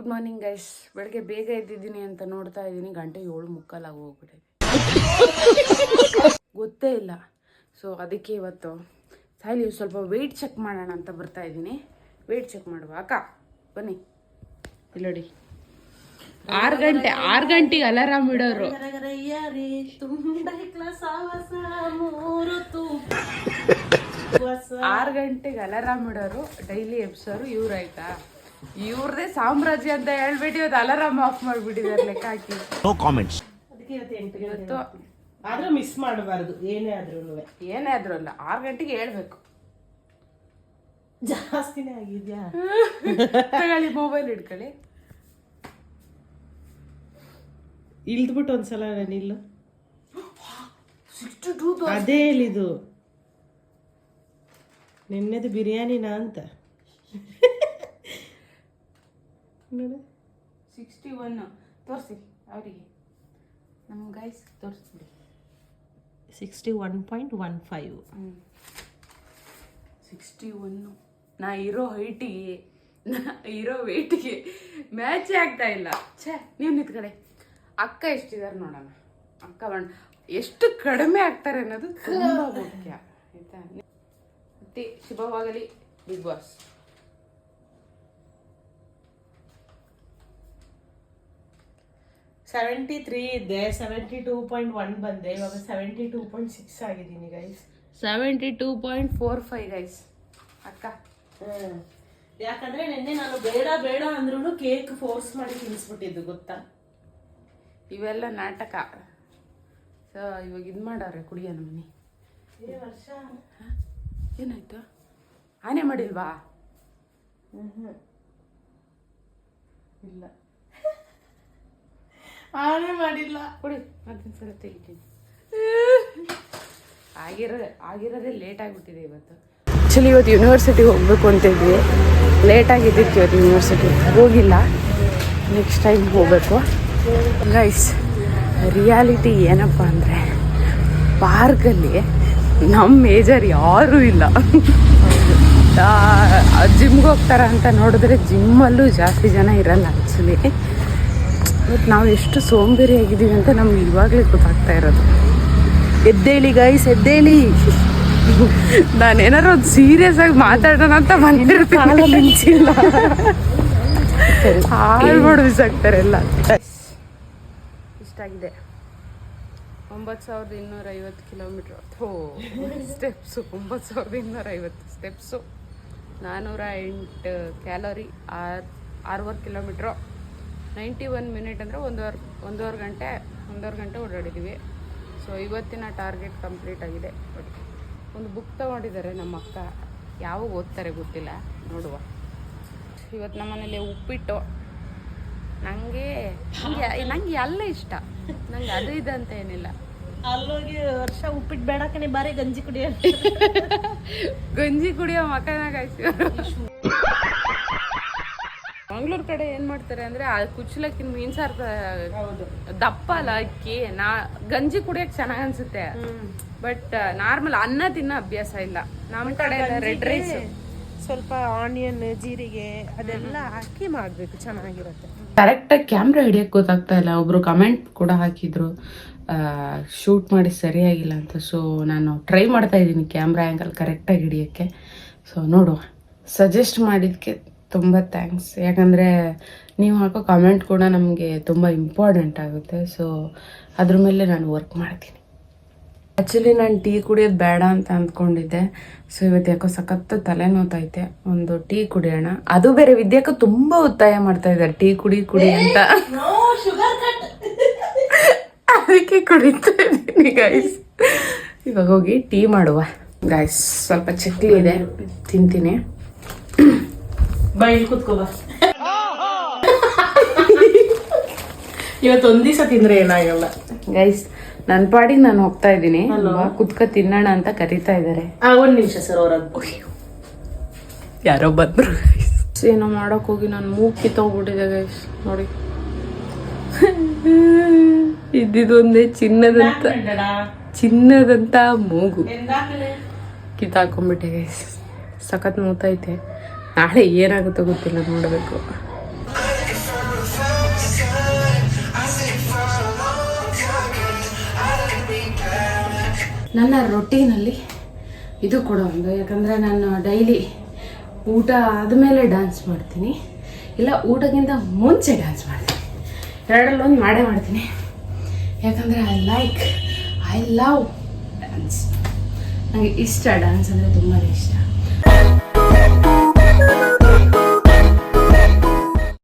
Good morning guys. ಬೆಳಗ್ಗೆ ಬೇಗ ಎದ್ದಿದ್ದೀನಿ ಅಂತ ನೋಡ್ತಾ ಇದ್ದೀನಿ, ಗಂಟೆ 7:45 ಹೋಗ್ಬಿಟ್ಟಿದೆ, ಗೊತ್ತೇ ಇಲ್ಲ. ಸೊ ಅದಕ್ಕೆ ಇವತ್ತು ಸಾಯಿಲಿ ಸ್ವಲ್ಪ ವೆಯ್ಟ್ ಚೆಕ್ ಮಾಡೋಣ ಅಂತ ಬರ್ತಾ ಇದ್ದೀನಿ. ವೆಯ್ಟ್ ಚೆಕ್ ಮಾಡುವ ಅಕ್ಕ, ಬನ್ನಿ ಇಲ್ಲಡಿ. 6 ಗಂಟೆಗೆ ಅಲಾರಾಮ್ ಇಡೋರು. 6 ಗಂಟೆಗೆ ಅಲಾರಾಮ್ ಇಡೋರು, ಡೈಲಿ ಎಬ್ಸೋರು ಇವ್ರು. ಆಯ್ತಾ, ಇವ್ರದೇ ಸಾಮ್ರಾಜ್ಯ ಅಂತ ಹೇಳ್ಬಿಟ್ಟು ಇವತ್ತು ಅಲಾರಾಮ್ ಆಫ್ ಮಾಡ್ಬಿಟ್ಟಿದ್ದಾರೆ ಲೆಕ್ಕ ಹಾಕಿ. No comments. ಇವತ್ತು ಆದ್ರೂ ಮಿಸ್ ಮಾಡಬಾರ್ದು, ಏನೇ ಆದ್ರೂ ಅಲ್ಲ, 6 ಗಂಟೆಗೆ ಹೇಳ್ಬೇಕು. ಜಾಸ್ತಿನೇ ಆಗಿದ್ಯಾ? ತಗೊಳ್ಳಿ, ಮೊಬೈಲ್ ಇಟ್ಕೊಳ್ಳಿ. ಇಲ್ದ್ಬಿಟ್ಟು ಒಂದ್ಸಲ ನಿಲ್ಲು. ಅದೇ ಹೇಳಿದು, ನಿನ್ನೆದು ಬಿರಿಯಾನಿನಾ ಅಂತ. ನೋಡು 61 ತೋರಿಸಿ ಅವರಿಗೆ, ನಮ್ಮ ಗೈಸ್ ತೋರಿಸ್ಬಿಡಿ. 61.15. 61. ನಾ ಇರೋ ಹೈಟಿಗೆ, ಇರೋ ವೆಯ್ಟಿಗೆ ಮ್ಯಾಚೇ ಆಗ್ತಾ ಇಲ್ಲ. ಛೇ, ನೀವು ನಿಂತ್ಕಡೆ. ಅಕ್ಕ ಎಷ್ಟಿದ್ದಾರೆ ನೋಡೋಣ. ಅಕ್ಕ ಎಷ್ಟು ಕಡಿಮೆ ಆಗ್ತಾರೆ ಅನ್ನೋದು ತುಂಬ ಮುಖ್ಯ, ಆಯ್ತಾ? ಮತ್ತೆ ಶುಭವಾಗಲಿ ಬಿಗ್ ಬಾಸ್. ಇದ್ದೆ, 72.1 ಬಂದೆ, ಇವಾಗ 72.6 ಆಗಿದ್ದೀನಿ ಗೈಸ್. 72.45 ಗೈಸ್ ಅಕ್ಕ. ಯಾಕಂದ್ರೆ ನಿನ್ನೆ ನಾನು ಬೇಡ ಅಂದ್ರೂ ಕೇಕ್ ಫೋರ್ಸ್ ಮಾಡಿ ತಿನ್ಸ್ಬಿಟ್ಟಿದ್ದು, ಗೊತ್ತಾ? ಇವೆಲ್ಲ ನಾಟಕ. ಸೊ ಇವಾಗ ಇದು ಮಾಡವ್ರೆ, ಕುಡಿಯ ನಮ್ಮನೆ. ವರ್ಷ ಏನಾಯ್ತು? ಆನೆ ಮಾಡಿಲ್ವಾ? ಇಲ್ಲ, ಆನೆ ಮಾಡಿಲ್ಲ. ಕುಡಿ, ಮತ್ತೊಂದು ಸಲ ತೆಗಿತೀನಿ. ಆಗಿರೋದೇ ಲೇಟ್ ಆಗಿಬಿಟ್ಟಿದೆ ಇವತ್ತು. ಆ್ಯಕ್ಚುಲಿ ಇವತ್ತು ಯೂನಿವರ್ಸಿಟಿಗೆ ಹೋಗ್ಬೇಕು ಅಂತ ಇದ್ವಿ, ಲೇಟ್ ಆಗಿದ್ದಿತ್ತು ಇವತ್ತು ಯೂನಿವರ್ಸಿಟಿ ಹೋಗಿಲ್ಲ. ನೆಕ್ಸ್ಟ್ ಟೈಮ್ ಹೋಗ್ಬೇಕು ಗೈಸ್. ರಿಯಾಲಿಟಿ ಏನಪ್ಪ ಅಂದರೆ, ಪಾರ್ಕಲ್ಲಿ ನಮ್ಮ ಮೇಜರ್ ಯಾರೂ ಇಲ್ಲ. ಜಿಮ್ಗೆ ಹೋಗ್ತಾರ ಅಂತ ನೋಡಿದ್ರೆ ಜಿಮ್ಮಲ್ಲೂ ಜಾಸ್ತಿ ಜನ ಇರಲ್ಲ ಆ್ಯಕ್ಚುಲಿ. ಇವತ್ತು ನಾವು ಎಷ್ಟು ಸೋಂಬೇರಿ ಆಗಿದ್ದೀವಿ ಅಂತ ನಮ್ಗೆ ಇವಾಗಲೇ ಗೊತ್ತಾಗ್ತಾ ಇರೋದು. ಎದ್ದೇಳಿ ಗೈಸ್, ಎದ್ದೇಳಿ. ನಾನೇನಾರು ಒಂದು ಸೀರಿಯಸ್ ಆಗಿ ಮಾತಾಡೋಣ ಅಂತ ಬಂದಿರ್ತೀನಿ, ಹಾಳು ಮಾಡಿ ಬಿಸಾಕ್ತಾರೆ ಎಲ್ಲ. ಇಷ್ಟಾಗಿದೆ 9250 kilometre steps. 9250 steps, 408 calorie, 6 kilometre, 91 minute ಅಂದರೆ ಒಂದೂವರೆ ಗಂಟೆ ಓಡಾಡಿದ್ದೀವಿ. ಸೊ ಇವತ್ತಿನ ಟಾರ್ಗೆಟ್ ಕಂಪ್ಲೀಟ್ ಆಗಿದೆ. ಒಂದು ಬುಕ್ ತೊಗೊಂಡಿದ್ದಾರೆ ನಮ್ಮ ಅಕ್ಕ, ಯಾವಾಗ ಓದ್ತಾರೆ ಗೊತ್ತಿಲ್ಲ, ನೋಡುವ. ಇವತ್ತು ನಮ್ಮ ಮನೇಲಿ ಉಪ್ಪಿಟ್ಟು. ನನಗೆ ಎಲ್ಲ ಇಷ್ಟ, ನಂಗೆ ಅದು ಇದು ಅಂತ ಏನಿಲ್ಲ. ಅಲ್ಲೋಗಿ ವರ್ಷ ಉಪ್ಪಿಟ್ಟು ಬೇಡಕ್ಕೆ ಬಾರಿ ಗಂಜಿ ಕುಡಿಯೋ ಮಕ್ಕಳಾಗ ಮಂಗ್ಳೂರ್ ಕಡೆ ಏನ್ ಮಾಡ್ತಾರೆ ಅಂದ್ರೆ, ಆ ಕುಚ್ಚಲಕ್ಕಿನ ಮೀನ್ ಸಾರು ದಪ್ಪ ಅಲ್ಲ ಅಕ್ಕಿ, ಗಂಜಿ ಕುಡಿಯಕ್ ಚೆನ್ನಾಗ್ ಅನ್ಸುತ್ತೆ. ಬಟ್ ನಾರ್ಮಲ್ ಅನ್ನ ತಿನ್ನೋ ಅಭ್ಯಾಸ ಇಲ್ಲ ನಮ್ಮ ಕಡೆ. ರೆಡ್ ರೈಸ್, ಸ್ವಲ್ಪ ಆನಿಯನ್, ಜೀರಿಗೆ ಅದೆಲ್ಲ ಹಾಕಿ ಮಾಡ್ಬೇಕು, ಚೆನ್ನಾಗಿರುತ್ತೆ. ಕರೆಕ್ಟಾಗಿ ಕ್ಯಾಮ್ರಾ ಹಿಡಿಯಕ್ಕೆ ಗೊತ್ತಾಗ್ತಾ ಇಲ್ಲ. ಒಬ್ರು ಕಮೆಂಟ್ ಕೂಡ ಹಾಕಿದ್ರು ಶೂಟ್ ಮಾಡಿ ಸರಿಯಾಗಿಲ್ಲ ಅಂತ. ಸೊ ನಾನು ಟ್ರೈ ಮಾಡ್ತಾ ಇದ್ದೀನಿ ಕ್ಯಾಮ್ರಾ ಆ್ಯಂಗಲ್ ಕರೆಕ್ಟಾಗಿ ಹಿಡಿಯೋಕ್ಕೆ. ಸೊ ನೋಡುವ, ಸಜೆಸ್ಟ್ ಮಾಡಿದ್ದಕ್ಕೆ ತುಂಬ ಥ್ಯಾಂಕ್ಸ್. ಯಾಕಂದರೆ ನೀವು ಹಾಕೋ ಕಮೆಂಟ್ ಕೂಡ ನಮಗೆ ತುಂಬ ಇಂಪಾರ್ಟೆಂಟ್ ಆಗುತ್ತೆ. ಸೊ ಅದ್ರ ಮೇಲೆ ನಾನು ವರ್ಕ್ ಮಾಡ್ತೀನಿ. ಆ್ಯಕ್ಚುಲಿ ನಾನು ಟೀ ಕುಡಿಯೋದು ಬೇಡ ಅಂತ ಅಂದ್ಕೊಂಡಿದ್ದೆ. ಸೊ ಇವತ್ತು ಯಾಕೋ ಸಖತ್ತು ತಲೆ ನೋತೈತೆ, ಒಂದು ಟೀ ಕುಡಿಯೋಣ. ಅದು ಬೇರೆ ವಿದ್ಯಾಕ್ಕೂ ತುಂಬ ಒತ್ತಾಯ ಮಾಡ್ತಾ ಇದ್ದಾರೆ ಟೀ ಕುಡಿ ಅಂತ, ಅದಕ್ಕೆ ಕುಡಿತಾ ಇದ್ದೀನಿ ಗೈಸ್. ಇವಾಗ ಹೋಗಿ ಟೀ ಮಾಡುವ ಗೈಸ್. ಸ್ವಲ್ಪ ಚಕ್ಲಿ ಇದೆ, ತಿಂತೀನಿ. ಬೈಲ್ ಕುತ್ಕೋಬ. ಇವತ್ತು ಒಂದ್ ದಿವಸ ತಿಂದ್ರೆ ಏನಾಗಲ್ಲ ಗೈಸ್. ನನ್ನ ಪಾಡಿಗೆ ನಾನು ಹೋಗ್ತಾ ಇದ್ದೀನಿ, ಕುತ್ಕ ತಿನ್ನೋಣ ಅಂತ ಕರೀತಾ ಇದ್ದಾರೆ. ಒಂದ್ ನಿಮಿಷ ಸರ್, ಅವ್ರದ್ದು ಯಾರೋ ಬಂದ್ರು. ಏನೋ ಮಾಡಕ್ ಹೋಗಿ ನಾನು ಮೂಗ್ ಕಿತ್ತೋಗ್ಬಿಟ್ಟಿದೆ ಗೈಸ್. ನೋಡಿ, ಇದ್ದಿದೊಂದೇ ಚಿನ್ನದಂತ ಮೂಗು ಕಿತ್ತಾಕೊಂಡ್ಬಿಟ್ಟೆ ಗೈಸ್. ಸಖತ್ ಮೂತೈತೆ. ನಾಳೆ ಏನಾಗುತ್ತೋ ಗೊತ್ತಿಲ್ಲ, ನೋಡಬೇಕು. ನನ್ನ ರೊಟೀನಲ್ಲಿ ಇದು ಕೂಡ ಒಂದು. ಯಾಕಂದರೆ ನಾನು ಡೈಲಿ ಊಟ ಆದಮೇಲೆ ಡ್ಯಾನ್ಸ್ ಮಾಡ್ತೀನಿ, ಇಲ್ಲ ಊಟಕ್ಕಿಂತ ಮುಂಚೆ ಡ್ಯಾನ್ಸ್ ಮಾಡ್ತೀನಿ. ಎರಡರಲ್ಲೊಂದು ಮಾಡೇ ಮಾಡ್ತೀನಿ. ಯಾಕಂದರೆ ಐ ಲವ್ ಡ್ಯಾನ್ಸ್. ನನಗೆ ಇಷ್ಟ, ಡ್ಯಾನ್ಸ್ ಅಂದರೆ ತುಂಬಾ ಇಷ್ಟ.